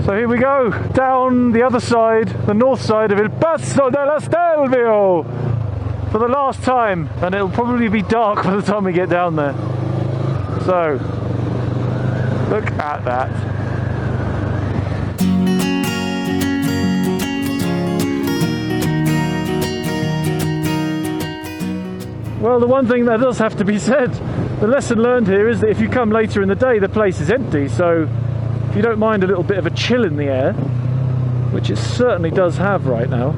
So here we go, down the other side, the north side of Il Passo della Stelvio for the last time, and it'll probably be dark by the time we get down there. So, look at that. Well, the one thing that does have to be said, the lesson learned here is that if you come later in the day, the place is empty, so if you don't mind a little bit of a chill in the air, which it certainly does have right now.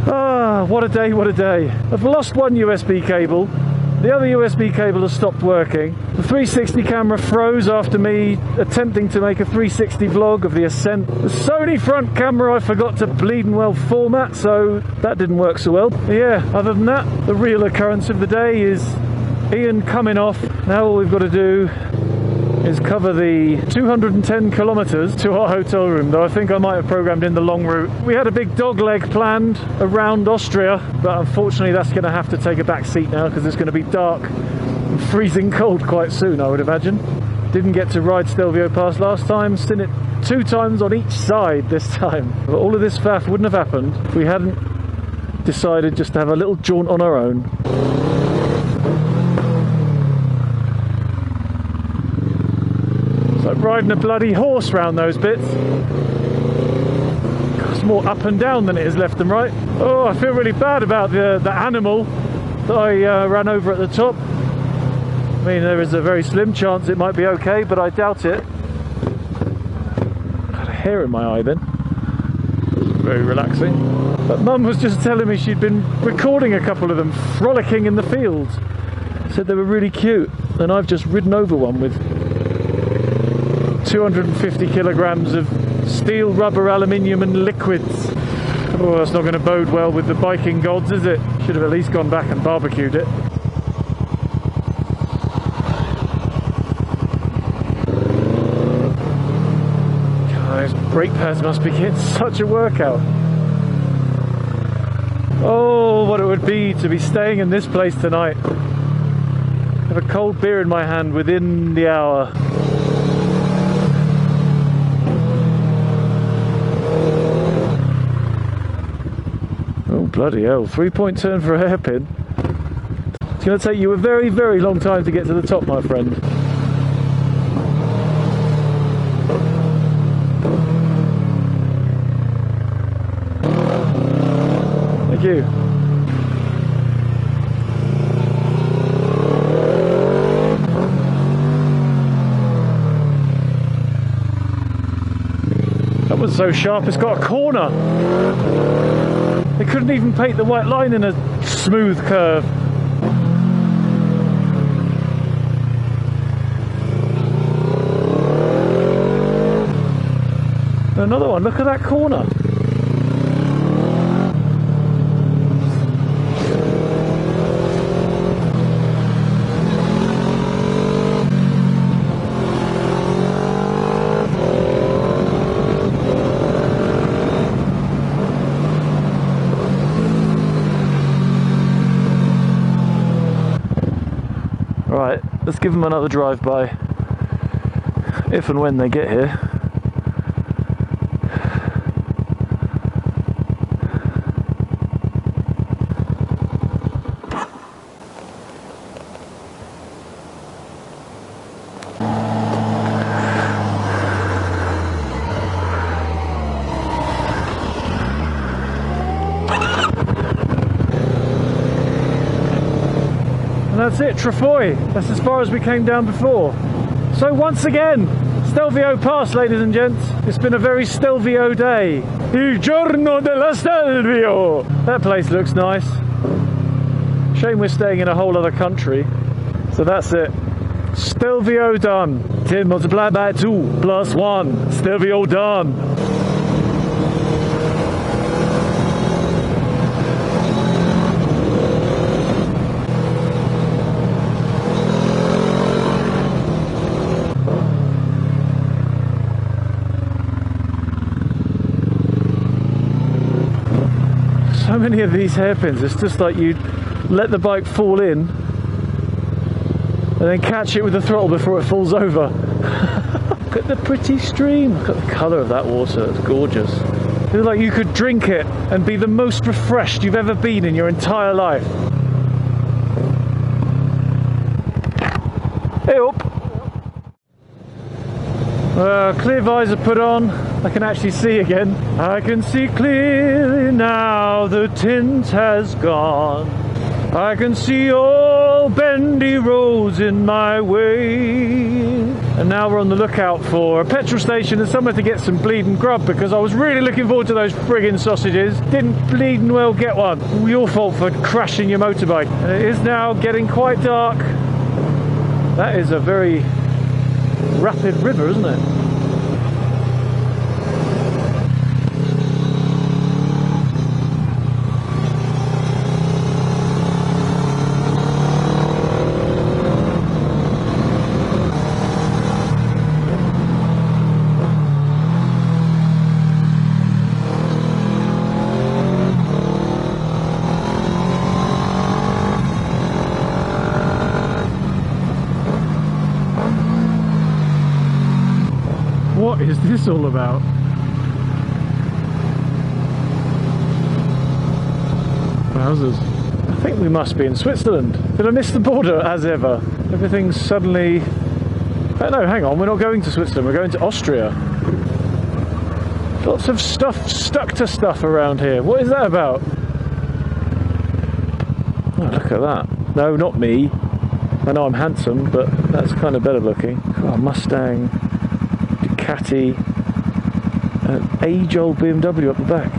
Ah, what a day, what a day. I've lost one USB cable. The other USB cable has stopped working. The 360 camera froze after me attempting to make a 360 vlog of the ascent. The Sony front camera I forgot to bleeding well format, so that didn't work so well. But yeah, other than that, the real occurrence of the day is Ian coming off. Now all we've got to do is cover the 210 kilometers to our hotel room, though I think I might have programmed in the long route. We had a big dog leg planned around Austria, but unfortunately that's going to have to take a back seat now because it's going to be dark and freezing cold quite soon, I would imagine. Didn't get to ride Stelvio Pass last time, seen it 2 times on each side this time. But all of this faff wouldn't have happened if we hadn't decided just to have a little jaunt on our own. Like riding a bloody horse round those bits. It's more up and down than it is left and right. Oh, I feel really bad about the animal that I ran over at the top. I mean, there is a very slim chance it might be okay, but I doubt it. Got a hair in my eye then. Very relaxing. But Mum was just telling me she'd been recording a couple of them frolicking in the fields. Said they were really cute, and I've just ridden over one with 250 kilograms of steel, rubber, aluminium and liquids. Oh, that's not going to bode well with the biking gods, is it? Should have at least gone back and barbecued it. God, those brake pads must be getting such a workout. Oh, what it would be to be staying in this place tonight. Have a cold beer in my hand within the hour. Bloody hell, 3-point turn for a hairpin. It's going to take you a very, very long time to get to the top, my friend. Thank you. That was so sharp, it's got a corner. They couldn't even paint the white line in a smooth curve. Another one, look at that corner. Right, let's give them another drive-by, if and when they get here. That's it, Trefoy. That's as far as we came down before. So once again, Stelvio Pass, ladies and gents. It's been a very Stelvio day. Il giorno della Stelvio. That place looks nice. Shame we're staying in a whole other country. So that's it. Stelvio done. 10 multiplied by 2 plus 1. Stelvio done. So many of these hairpins, it's just like you let the bike fall in and then catch it with the throttle before it falls over. Look at the pretty stream. Look at the colour of that water. It's gorgeous. It feels like you could drink it and be the most refreshed you've ever been in your entire life. Hey up! Clear visor put on. I can actually see again. I can see clearly now, the tint has gone. I can see all bendy roads in my way. And now we're on the lookout for a petrol station and somewhere to get some bleeding grub, because I was really looking forward to those friggin' sausages. Didn't bleeding well get one. All your fault for crashing your motorbike. And it is now getting quite dark. That is a very rapid river, isn't it? What is this all about? Wowzers. I think we must be in Switzerland. Did I miss the border as ever? Everything's suddenly... Oh no, hang on, we're not going to Switzerland, we're going to Austria. Lots of stuff stuck to stuff around here. What is that about? Oh, look at that. No, not me. I know I'm handsome, but that's kind of better looking. Oh, Mustang. Ducati, an age-old BMW up the back.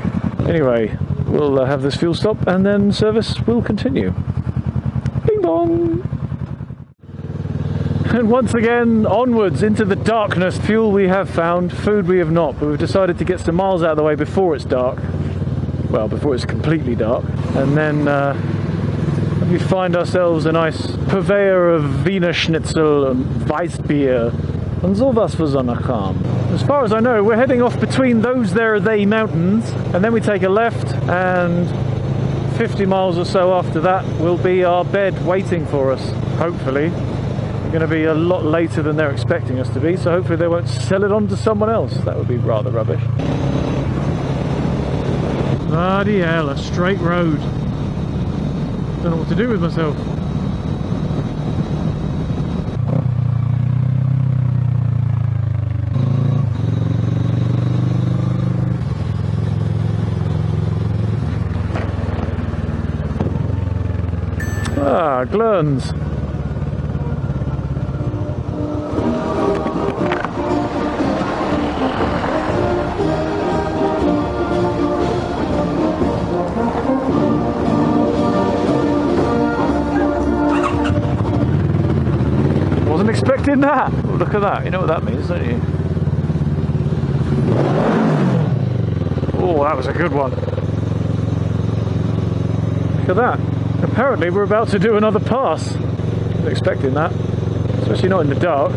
Anyway, we'll have this fuel stop and then service will continue. Bing bong! And once again, onwards into the darkness. Fuel we have found, food we have not, but we've decided to get some miles out of the way before it's dark. Well, before it's completely dark. And then we find ourselves a nice purveyor of Wiener Schnitzel and Weissbier. And sowas für so eine Kram. As far as I know, we're heading off between those they mountains, and then we take a left, and 50 miles or so after that will be our bed waiting for us, hopefully. We're going to be a lot later than they're expecting us to be, so hopefully they won't sell it on to someone else. That would be rather rubbish. Bloody hell, a straight road. Don't know what to do with myself. Ah, Glurns. Wasn't expecting that. Oh, look at that. You know what that means, don't you? Oh, that was a good one. Look at that. Apparently we're about to do another pass. Wasn't expecting that, especially not in the dark.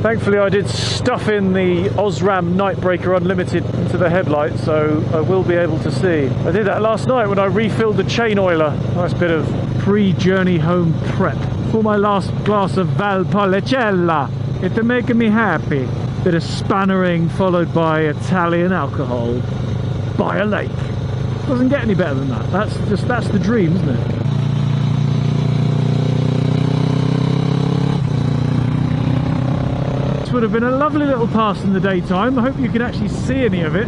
Thankfully I did stuff in the Osram Nightbreaker Unlimited into the headlight, so I will be able to see. I did that last night when I refilled the chain oiler. Nice bit of pre-journey home prep. For my last glass of Valpolicella. It's making me happy. Bit of spannering followed by Italian alcohol by a lake. Doesn't get any better than that. That's the dream, isn't it? This would have been a lovely little pass in the daytime. I hope you can actually see any of it.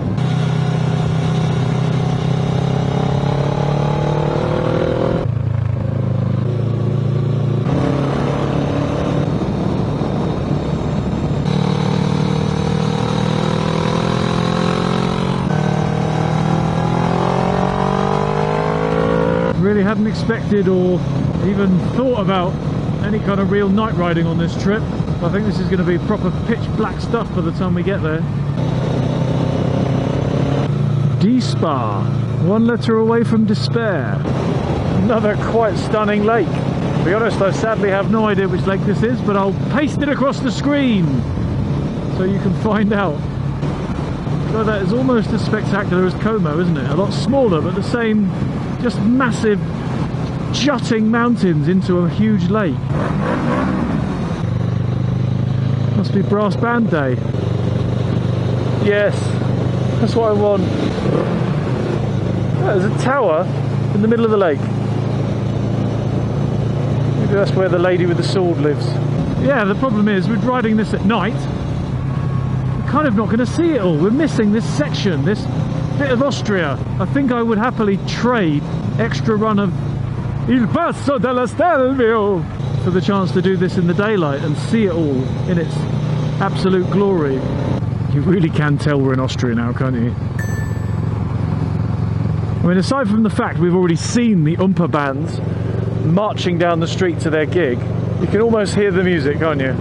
Really hadn't expected or even thought about any kind of real night riding on this trip. I think this is going to be proper pitch black stuff by the time we get there. D-Spa, 1 letter away from despair. Another quite stunning lake. To be honest, I sadly have no idea which lake this is, but I'll paste it across the screen so you can find out. So that is almost as spectacular as Como, isn't it? A lot smaller, but the same, just massive jutting mountains into a huge lake. Must must be brass band day. Yes, that's what I want. There's a tower in the middle of the lake. Maybe that's where the lady with the sword lives. Yeah, the problem is we're riding this at night. We're kind of not going to see it all. We're missing this section, this bit of Austria. I think I would happily trade extra run of Il Passo della Stelvio for the chance to do this in the daylight and see it all in its absolute glory. You really can tell we're in Austria now, can't you? I mean, aside from the fact we've already seen the Oompa bands marching down the street to their gig, you can almost hear the music, can't you?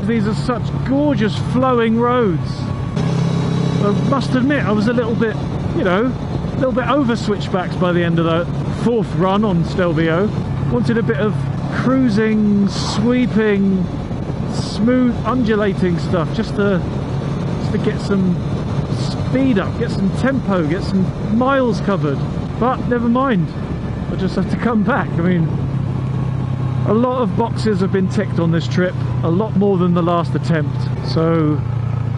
These are such gorgeous flowing roads. I must admit I was a little bit, you know, a little bit over switchbacks by the end of the fourth run on Stelvio. Wanted a bit of cruising, sweeping, smooth, undulating stuff just to get some speed up, get some tempo, get some miles covered. But never mind, I just have to come back. I mean, a lot of boxes have been ticked on this trip, a lot more than the last attempt, so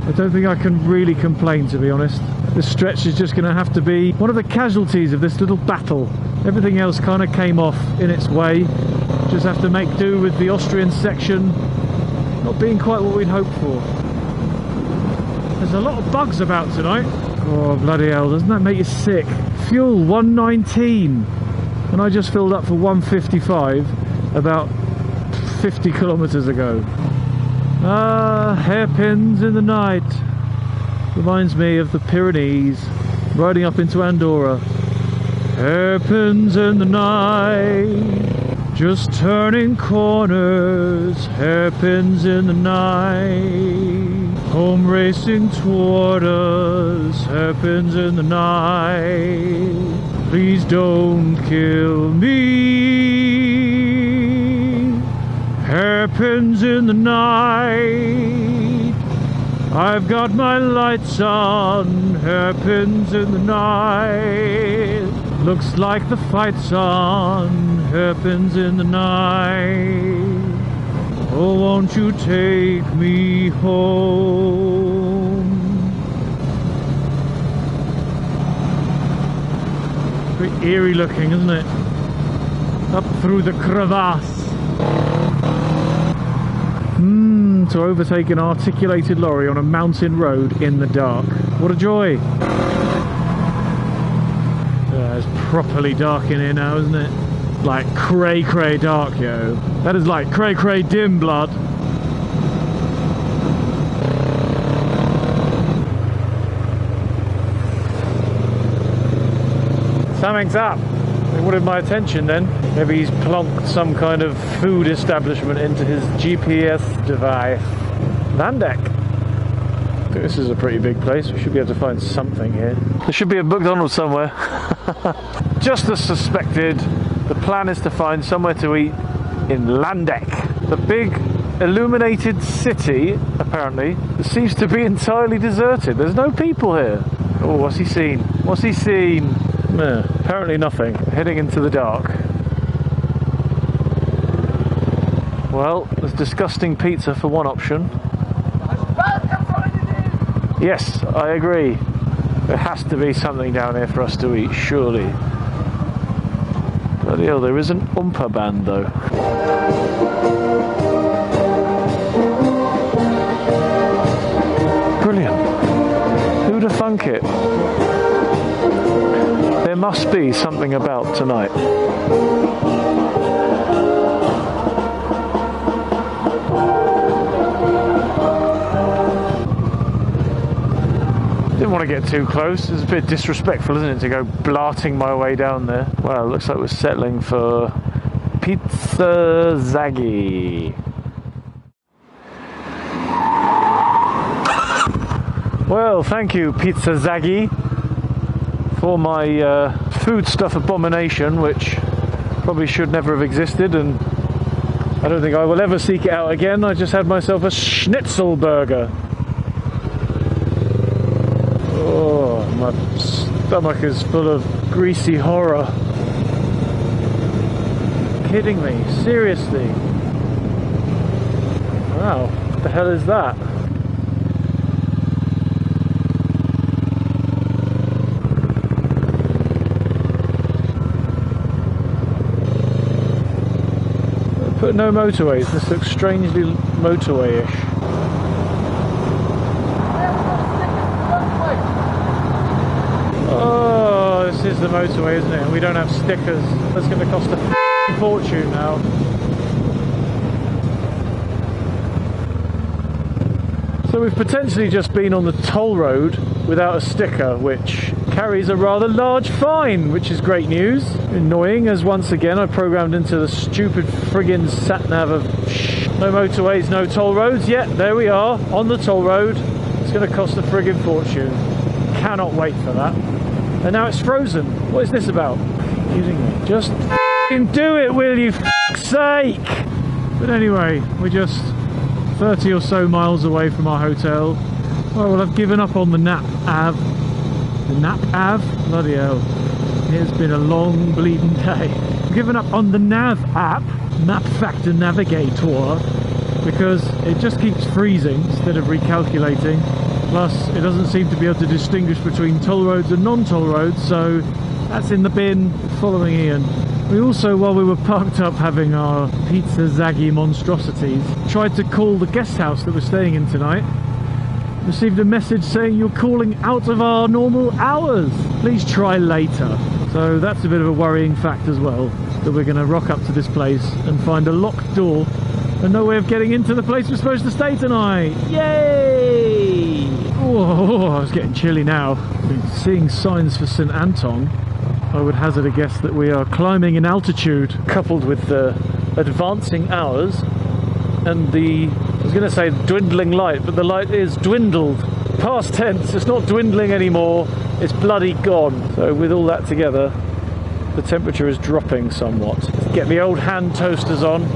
I don't think I can really complain, to be honest. This stretch is just going to have to be one of the casualties of this little battle. Everything else kind of came off in its way. Just have to make do with the Austrian section not being quite what we'd hoped for. There's a lot of bugs about tonight. Oh, bloody hell, doesn't that make you sick? Fuel 119, and I just filled up for 155 about 50 kilometers ago. Ah, hairpins in the night. Reminds me of the Pyrenees, riding up into Andorra. Hairpins in the night, just turning corners. Hairpins in the night, home racing toward us. Hairpins in the night, please don't kill me. Hairpins in the night, I've got my lights on. Hairpins in the night, looks like the fight's on. Hairpins in the night, oh, won't you take me home? Very eerie looking, isn't it? Up through the crevasse. To overtake an articulated lorry on a mountain road in the dark. What a joy! It's properly dark in here now, isn't it? Like cray dark, yo. That is like cray dim blood. Something's up. It wanted my attention then. Maybe he's plonked some kind of food establishment into his GPS device. Landeck. I think this is a pretty big place. We should be able to find something here. There should be a McDonald's somewhere. Just as suspected, the plan is to find somewhere to eat in Landeck. The big illuminated city, apparently, that seems to be entirely deserted. There's no people here. Oh, what's he seen? What's he seen? Apparently nothing. Heading into the dark. Well, there's disgusting pizza for one option. Yes, I agree. There has to be something down here for us to eat, surely. Bloody hell, there is an Oompa band though. Brilliant. Who'd have thunk it? There must be something about tonight. Didn't want to get too close. It's a bit disrespectful, isn't it, to go blarting my way down there. Well, it looks like we're settling for Pizza Zaghi. Well, thank you, Pizza Zaghi, for my foodstuff abomination, which probably should never have existed, and I don't think I will ever seek it out again. I just had myself a schnitzel burger. Oh, my stomach is full of greasy horror. Kidding me? Seriously? Wow, what the hell is that? Put no motorways. This looks strangely motorway-ish. Oh, this is the motorway, isn't it? And we don't have stickers. That's going to cost a fortune now. So we've potentially just been on the toll road without a sticker, which carries a rather large fine, which is great news. Annoying, as once again I programmed into the stupid friggin' sat-nav of no motorways, no toll roads. Yet there we are, on the toll road. It's going to cost a friggin' fortune. Cannot wait for that. And now it's frozen. What is this about? Confusing me. Just do it, will you, f***'s sake? But anyway, we're just 30 or so miles away from our hotel. Oh, well, I've given up on the Nap Ave. The Nap Ave? Bloody hell. It's been a long bleeding day. I've given up on the Nav app, Map Factor Navigator, because it just keeps freezing instead of recalculating. Plus, it doesn't seem to be able to distinguish between toll roads and non-toll roads, so that's in the bin, following Ian. We also, while we were parked up having our pizza zaggy monstrosities, tried to call the guest house that we're staying in tonight. Received a message saying you're calling out of our normal hours. Please try later. So that's a bit of a worrying fact as well, that we're going to rock up to this place and find a locked door and no way of getting into the place we're supposed to stay tonight. Yay! Oh, I was getting chilly now. We're seeing signs for St. Anton. I would hazard a guess that we are climbing in altitude, coupled with the advancing hours and the, I was going to say dwindling light, but the light is dwindled. Past tense, it's not dwindling anymore, it's bloody gone. So with all that together, the temperature is dropping somewhat. Get the old hand toasters on,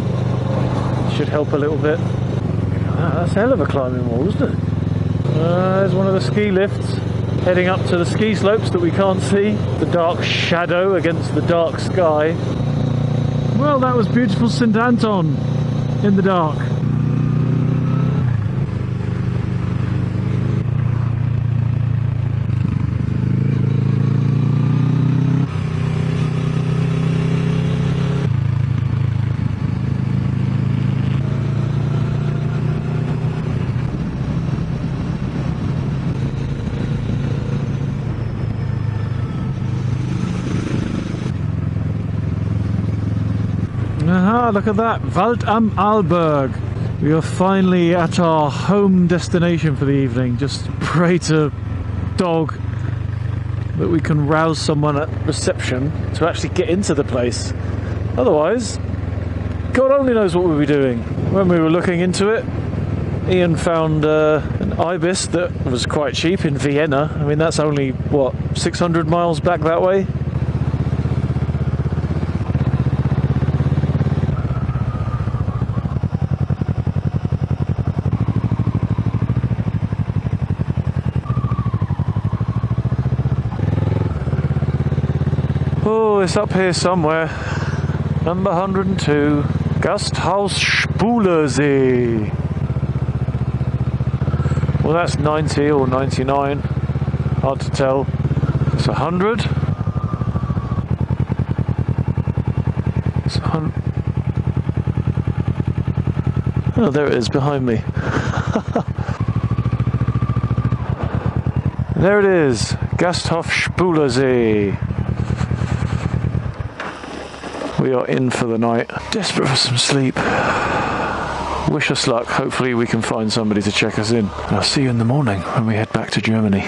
should help a little bit. Wow, that's a hell of a climbing wall, isn't it? There's one of the ski lifts heading up to the ski slopes that we can't see. The dark shadow against the dark sky. Well, that was beautiful St. Anton in the dark. Aha, look at that, Wald am Arlberg. We are finally at our home destination for the evening. Just pray to dog that we can rouse someone at reception to actually get into the place. Otherwise, God only knows what we'll be doing. When we were looking into it, Ian found an ibis that was quite cheap in Vienna. I mean, that's only, what, 600 miles back that way? Oh, it's up here somewhere. Number 102. Gasthaus Spulersee. Well, that's 90 or 99. Hard to tell. It's 100. It's 100. Oh, there it is behind me. There it is. Gasthaus Spulersee. We are in for the night. Desperate for some sleep. Wish us luck. Hopefully we can find somebody to check us in. And I'll see you in the morning when we head back to Germany.